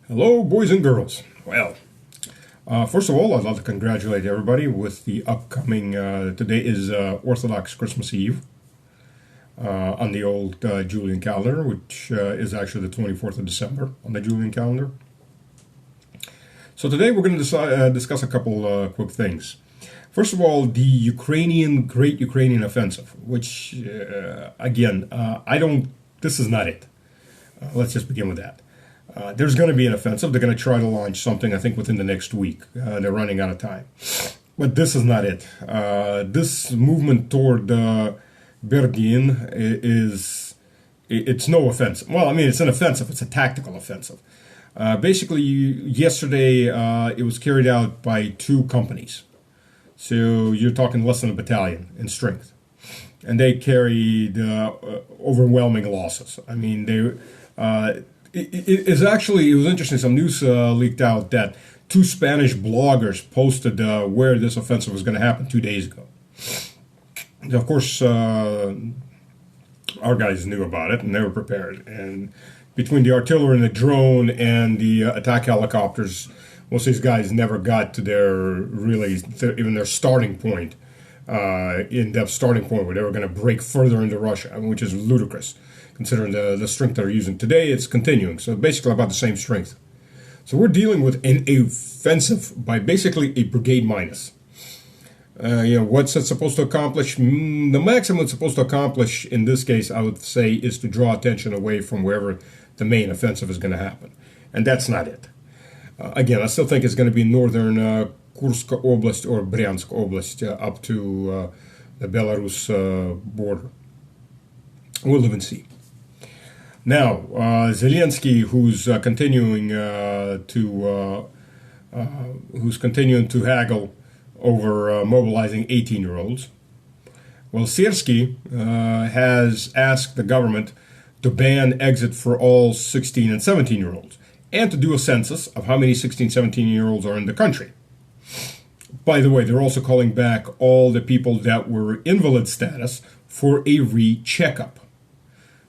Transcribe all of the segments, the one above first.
Hello, boys and girls. Well, first of all, I'd like to congratulate everybody with the upcoming. Today is Orthodox Christmas Eve on the old Julian calendar, which is actually the 24th of December on the Julian calendar. So today we're going to discuss a couple quick things. First of all, the Great Ukrainian Offensive, which, again, this is not it. Let's just begin with that. There's going to be an offensive. They're going to try to launch something, I think, within the next week. They're running out of time. But this is not it. This movement toward Berdyan it's no offensive. Well, I mean, it's an offensive. It's a tactical offensive. Basically, yesterday, it was carried out by two companies. So you're talking less than a battalion in strength. And they carried overwhelming losses. I mean, it was interesting. Some news leaked out that two Spanish bloggers posted where this offensive was going to happen 2 days ago. And of course, our guys knew about it and they were prepared. And between the artillery and the drone and the attack helicopters, most of these guys never got to even their starting point, in-depth starting point where they were going to break further into Russia, which is ludicrous. Considering the strength they're using today, it's continuing. So basically about the same strength. So we're dealing with an offensive by basically a brigade minus. What's it supposed to accomplish? The maximum it's supposed to accomplish in this case, I would say, is to draw attention away from wherever the main offensive is going to happen. And that's not it. Again, I still think it's going to be northern Kursk Oblast or Bryansk Oblast up to the Belarus border. We'll live and see. Now, Zelensky, who's continuing to haggle over mobilizing 18-year-olds. Well, Syrskyi has asked the government to ban exit for all 16 and 17-year-olds and to do a census of how many 16, 17-year-olds are in the country. By the way, they're also calling back all the people that were invalid status for a re-checkup.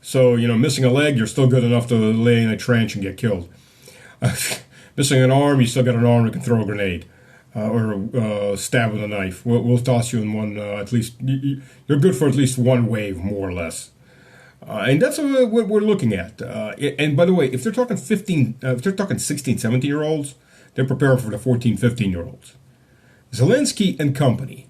So, missing a leg, you're still good enough to lay in a trench and get killed. Missing an arm, you still got an arm that can throw a grenade or stab with a knife. We'll toss you in one, at least, you're good for at least one wave, more or less. And that's what we're looking at. And by the way, if they're talking 16, 17-year-olds, they're preparing for the 14, 15-year-olds. Zelensky and company,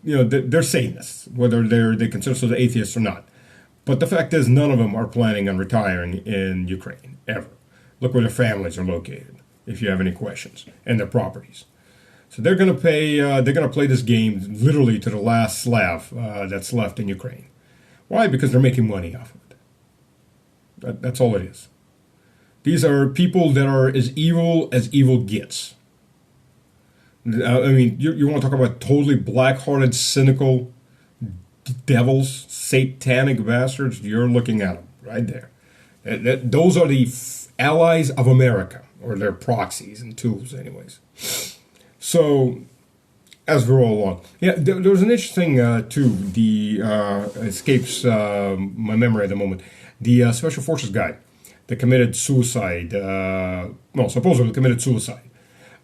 they're Satanists, whether they consider themselves atheists or not. But the fact is, none of them are planning on retiring in Ukraine, ever. Look where their families are located, if you have any questions, and their properties. So they're going to play this game literally to the last Slav that's left in Ukraine. Why? Because they're making money off of it. That's all it is. These are people that are as evil gets. I mean, you want to talk about totally black-hearted, cynical devils, satanic bastards? You're looking at them right there. Those are the allies of America, or their proxies and tools, anyways. So, as we roll along, there was an interesting too. Escapes my memory at the moment. The Special Forces guy that committed suicide. Supposedly committed suicide.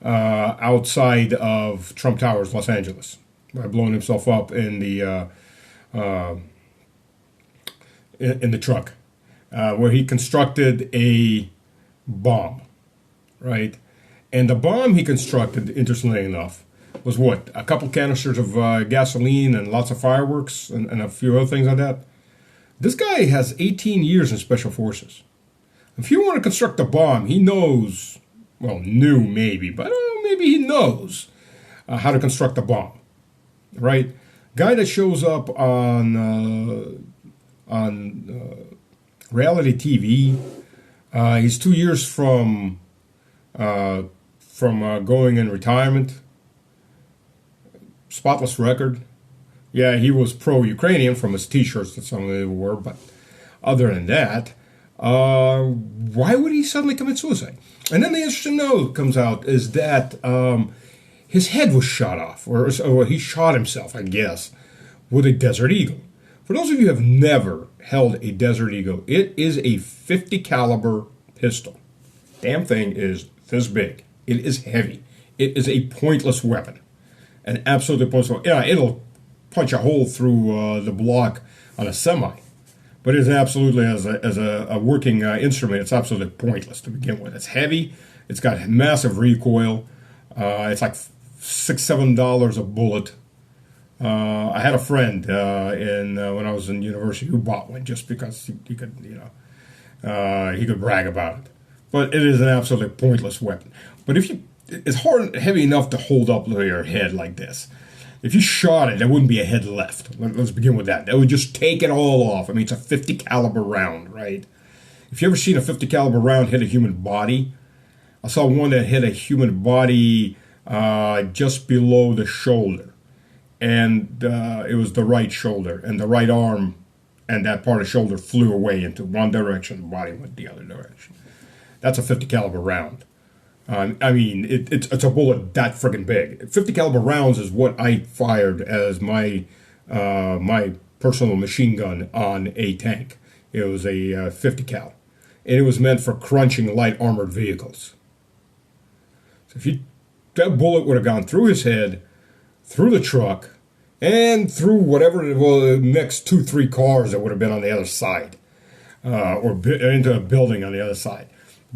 Outside of Trump Towers, Los Angeles, by blowing himself up in the truck, where he constructed a bomb, right? And the bomb he constructed, interestingly enough, was what? A couple canisters of gasoline and lots of fireworks and a few other things like that. This guy has 18 years in Special Forces. If you want to construct a bomb, he knows. Well, knew maybe, but maybe he knows how to construct a bomb, right? Guy that shows up on reality TV. He's 2 years from going in retirement. Spotless record. Yeah, he was pro-Ukrainian from his T-shirts that some of them were, but other than that, why would he suddenly commit suicide? And then the interesting note comes out is that his head was shot off, or he shot himself, I guess, with a Desert Eagle. For those of you who have never held a Desert Eagle, it is a 50 caliber pistol. Damn thing is this big. It is heavy. It is a pointless weapon. An absolutely pointless weapon. Yeah, it'll punch a hole through the block on a semi. But it is absolutely, as a working instrument, it's absolutely pointless to begin with. It's heavy. It's got massive recoil. It's like $6-7 a bullet. I had a friend when I was in university who bought one just because he could, he could brag about it. But it is an absolutely pointless weapon. But it's heavy enough to hold up to your head like this. If you shot it, there wouldn't be a head left. Let's begin with that. That would just take it all off. I mean, it's a 50 caliber round, right? If you ever seen a 50 caliber round hit a human body, I saw one that hit a human body just below the shoulder. And it was the right shoulder. And the right arm and that part of the shoulder flew away into one direction. The body went the other direction. That's a 50 caliber round. I mean, it's a bullet that friggin' big. 50 caliber rounds is what I fired as my personal machine gun on a tank. It was a 50 cal, and it was meant for crunching light armored vehicles. So that bullet would have gone through his head, through the truck, and through whatever the next 2-3 cars that would have been on the other side, or into a building on the other side.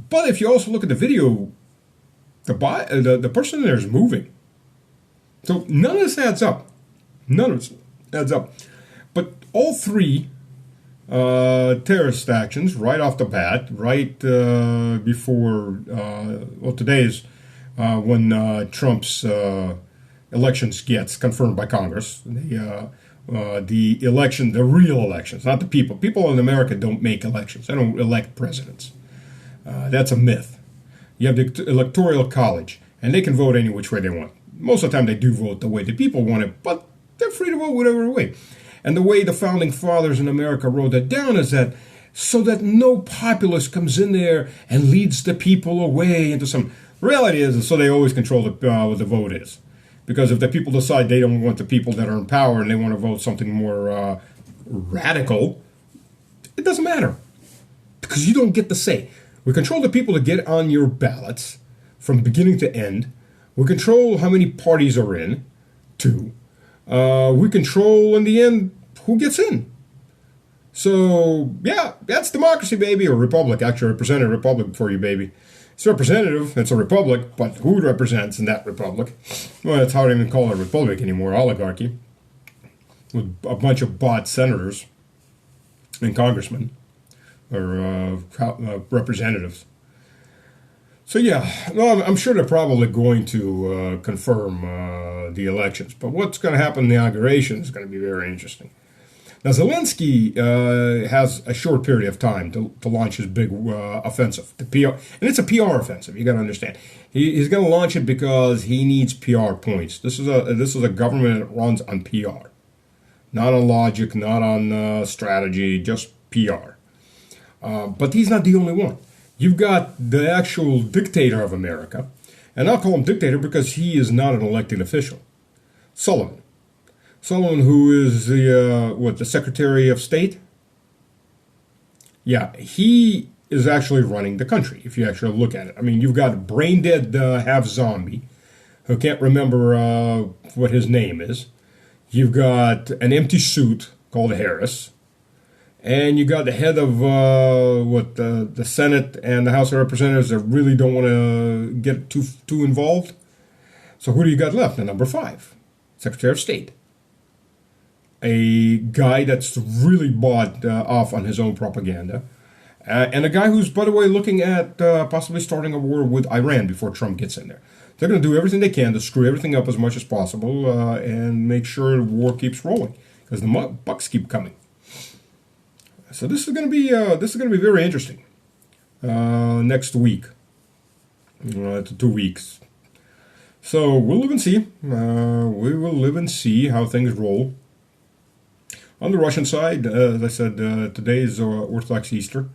But if you also look at the video, the person there is moving. So none of this adds up. None of this adds up. But all three terrorist actions right off the bat, right before, today is when Trump's elections gets confirmed by Congress. The election, the real elections, not the people. People in America don't make elections. They don't elect presidents. That's a myth. You have the Electoral College, and they can vote any which way they want. Most of the time they do vote the way the people want it, but they're free to vote whatever way. And the way the founding fathers in America wrote that down is that so that no populist comes in there and leads the people away into some... The reality is so they always control what the vote is. Because if the people decide they don't want the people that are in power and they want to vote something more radical, it doesn't matter. Because you don't get the say. We control the people to get on your ballots from beginning to end. We control how many parties are in, 2. We control, in the end, who gets in. So, yeah, that's democracy, baby, or republic. Actually, represented republic for you, baby. It's representative, it's a republic, but who it represents in that republic? Well, it's hard to even call it a republic anymore, oligarchy. With a bunch of bought senators and congressmen. Or representatives. So yeah, well, I'm sure they're probably going to confirm the elections. But what's going to happen in the inauguration is going to be very interesting. Now Zelensky has a short period of time to launch his big offensive, the PR, and it's a PR offensive. You got to understand, he's going to launch it because he needs PR points. This is a government that runs on PR, not on logic, not on strategy, just PR. But he's not the only one. You've got the actual dictator of America, and I'll call him dictator because he is not an elected official. Sullivan, who is the Secretary of State? Yeah, he is actually running the country, if you actually look at it. I mean, you've got a brain-dead half-zombie who can't remember what his name is. You've got an empty suit called Harris. And you got the head of the Senate and the House of Representatives that really don't want to get too involved. So who do you got left? The number 5, Secretary of State. A guy that's really bought off on his own propaganda. And a guy who's, by the way, looking at possibly starting a war with Iran before Trump gets in there. They're going to do everything they can to screw everything up as much as possible and make sure the war keeps rolling. Because the bucks keep coming. So this is going to be very interesting. Next week, 2 weeks. So we'll live and see. We will live and see how things roll. On the Russian side, as I said, today is Orthodox Easter,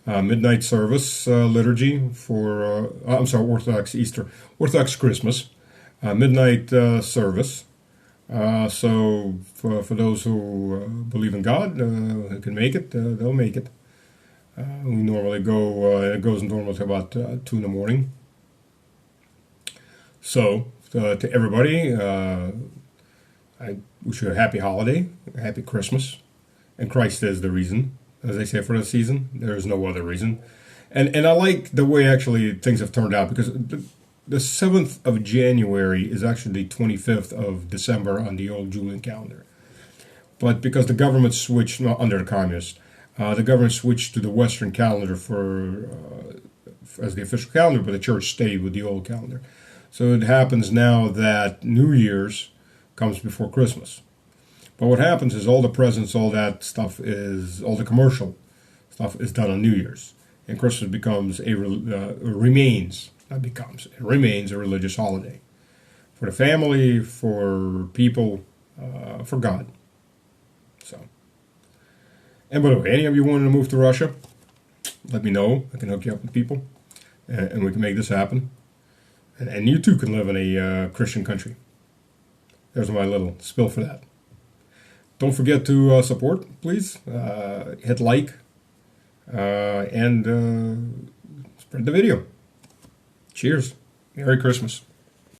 midnight service liturgy for Orthodox Easter, Orthodox Christmas, midnight service. So for those who believe in God, who can make it, they'll make it. We normally go, it goes normally to about 2 in the morning. So, to everybody, I wish you a happy holiday, a happy Christmas. And Christ is the reason, as they say, for the season. There is no other reason. And I like the way actually things have turned out, because the 7th of January is actually the 25th of December on the old Julian calendar. But because the government switched, under the communists, the government switched to the Western calendar as the official calendar, but the church stayed with the old calendar. So it happens now that New Year's comes before Christmas. But what happens is all the presents, all that stuff all the commercial stuff is done on New Year's. And Christmas remains a religious holiday. For the family, for people, for God. So. And by the way, any of you wanting to move to Russia, let me know. I can hook you up with people. And we can make this happen. And you too can live in a Christian country. There's my little spill for that. Don't forget to support, please. Hit like and spread the video. Cheers. Merry Christmas.